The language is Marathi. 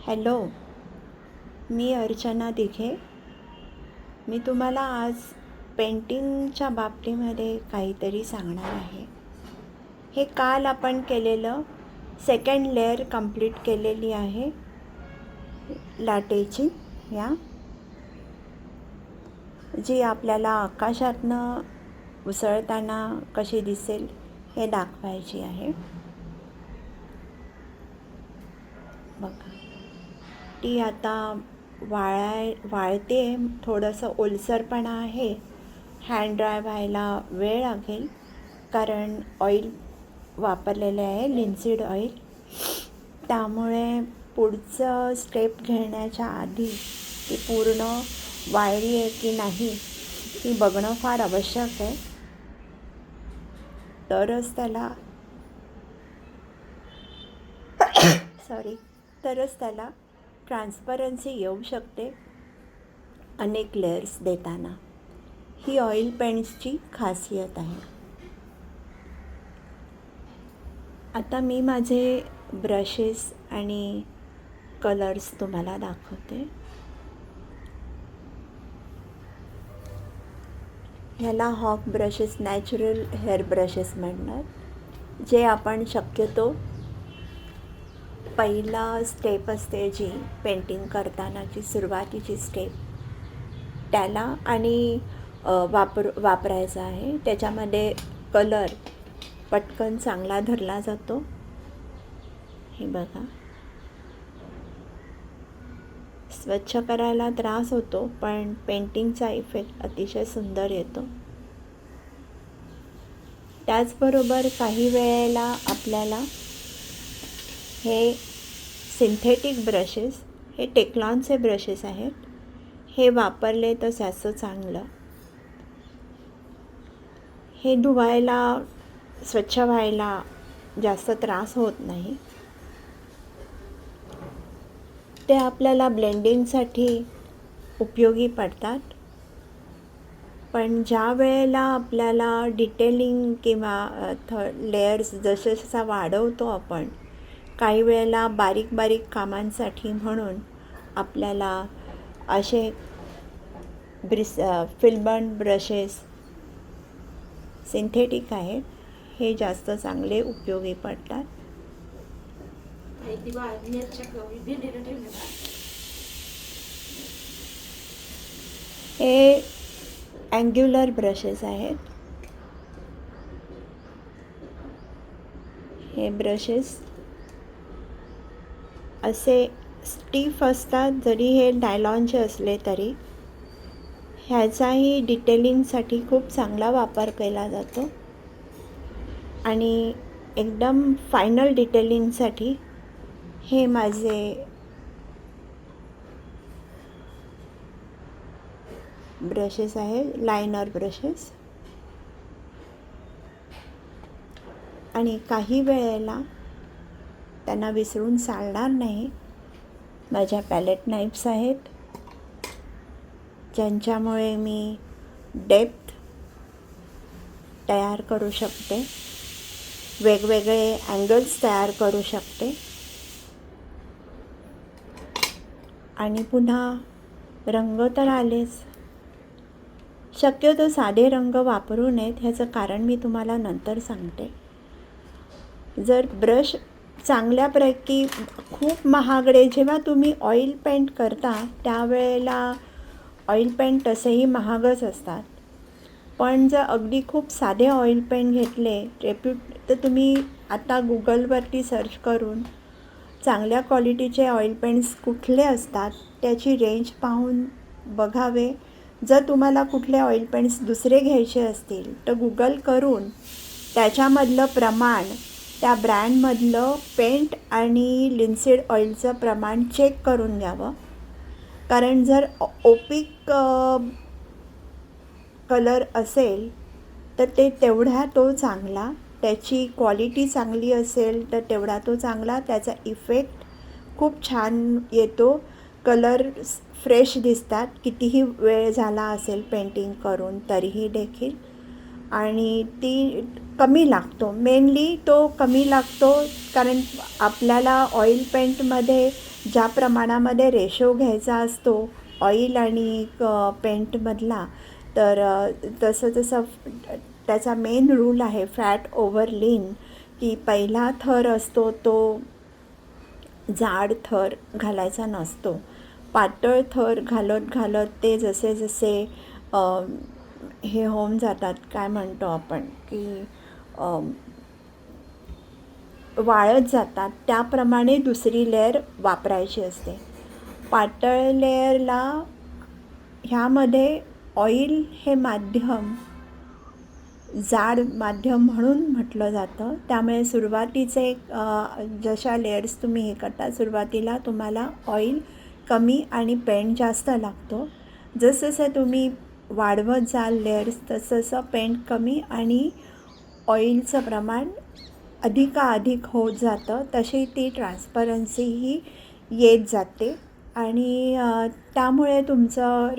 हॅलो, मी अर्चना दिघे. मी तुम्हाला आज पेंटिंगच्या बाबतीमध्ये काहीतरी सांगणार आहे. हे काल आपण केलेलं सेकंड लेअर कंप्लीट केलेली आहे लाटेची, जी आपल्याला आकाशातनं उसळताना कशी दिसेल हे दाखवायची आहे. बघा, ती आता वाळते. थोडंसं ओलसरपणा आहे. हँड ड्राय व्हायला वेळ लागेल कारण ऑइल वापरलेले आहे, लिन्सीड ऑइल. त्यामुळे पुढचं स्टेप घेण्याच्या आधी ती पूर्ण वाळली आहे की नाही ही बघणं फार आवश्यक आहे. तरच त्याला ट्रान्सपरन्सी येऊ शकते अनेक लेयर्स देताना. ही ऑइल पेंट्सची खासियत आहे. आता मी माझे ब्रशेस आणि कलर्स तुम्हाला दाखवते. ह्याला हॉक ब्रशेस, नॅचरल हेअर ब्रशेस म्हणणार, जे आपण शक्यतो पहिला स्टेप असते जी पेंटिंग करतानाची सुरुवातीची स्टेप, त्याला आणि वापरायचा आहे. त्याच्यामध्ये कलर पटकन चांगला धरला जातो. हे बघा, स्वच्छ करायला त्रास होतो पण पेंटिंगचा इफेक्ट अतिशय सुंदर येतो. त्याचबरोबर काही वेळेला आपल्याला हे सिंथेटिक ब्रशेस, हे टेक्लॉनचे ब्रशेस आहेत, हे वापरले तर जास्त चांगलं. हे धुवायला, स्वच्छ व्हायला जास्त त्रास होत नाही. ते आपल्याला ब्लेंडिंगसाठी उपयोगी पडतात. पण ज्या वेळेला आपल्याला डिटेलिंग किंवा लेयर्स जसा वाढवतो आपण, काही वेळेला बारीक बारीक कामांसाठी म्हणून आपल्याला असे फिल्बर्न ब्रशेस सिंथेटिक आहेत, हे जास्त चांगले उपयोगी पडतात. हे अँग्युलर ब्रशेस आहेत. हे ब्रशेस असे स्टिफ असतात, जरी हे नायलॉनचे असले तरी. ह्याचाही डिटेलिंगसाठी खूप चांगला वापर केला जातो आणि एकदम फायनल डिटेलिंगसाठी हे माझे ब्रशेस आहेत, लायनर ब्रशेस. आणि काही वेळेला त्यांना विसरून चालणार नाही, माझ्या पॅलेट नाईफ्स आहेत, ज्यांच्यामुळे मी डेप्थ तयार करू शकते, वेगवेगळे अँगल्स तयार करू शकते. आणि पुन्हा रंग तर आलेच. शक्यतो साधे रंग वापरू नयेत, ह्याचं कारण मी तुम्हाला नंतर सांगते. जर ब्रश चांगल्यापैकी खूप महागडे, जेव्हा तुम्ही ऑइल पेंट करता त्यावेळेला ऑइल पेंट तसेही महागच असतात. पण जर अगदी खूप साधे ऑइल पेंट घेतले तर तुम्ही आता गुगलवरती सर्च करून चांगल्या क्वालिटीचे ऑइल पेंट्स कुठले असतात त्याची रेंज पाहून बघावे. जर तुम्हाला कुठले ऑइल पेंट्स दुसरे घ्यायचे असतील तर गुगल करून त्याच्यामधलं प्रमाण, त्या ब्रँडमधलं पेंट आणि लिन्सीड ऑइलचं प्रमाण चेक करून घ्यावं. कारण जर ओपिक कलर असेल तर ते तेवढा तो चांगला, त्याची क्वालिटी चांगली असेल तर तेवढा तो चांगला, त्याचा इफेक्ट खूप छान येतो. कलर फ्रेश दिसतात, कितीही वेळ झाला असेल पेंटिंग करून तरीही देखील. आणि ती कमी लागतो, मेनली तो कमी लागतो कारण आपल्याला ऑइल पेंटमध्ये ज्या प्रमाणामध्ये रेशो घ्यायचा असतो ऑइल आणि पेंटमधला, तर तसं तसं त्याचा मेन रूल आहे फॅट ओव्हर लीन, की पहिला थर असतो तो जाड थर घालायचा नसतो. पातळ थर घालत घालत ते जसे जसे हे होऊन जातात, काय म्हणतो आपण, की वाळत जातात, त्याप्रमाणे दुसरी लेअर वापरायची असते. पातळ लेअरला ह्यामध्ये ऑइल हे माध्यम, जाड माध्यम म्हणून म्हटलं जातं. त्यामुळे सुरुवातीचे जशा लेयर्स तुम्ही हे करता, सुरुवातीला तुम्हाला ऑइल कमी आणि पेंट जास्त लागतो. जसजसं तुम्ही वाढवत जाल लेयर्स, तसं पेंट कमी आणि ऑइलचं प्रमाण अधिकाधिक होत जातं. तशी ती ट्रान्सपरन्सी ही येत जाते आणि त्यामुळे तुमचं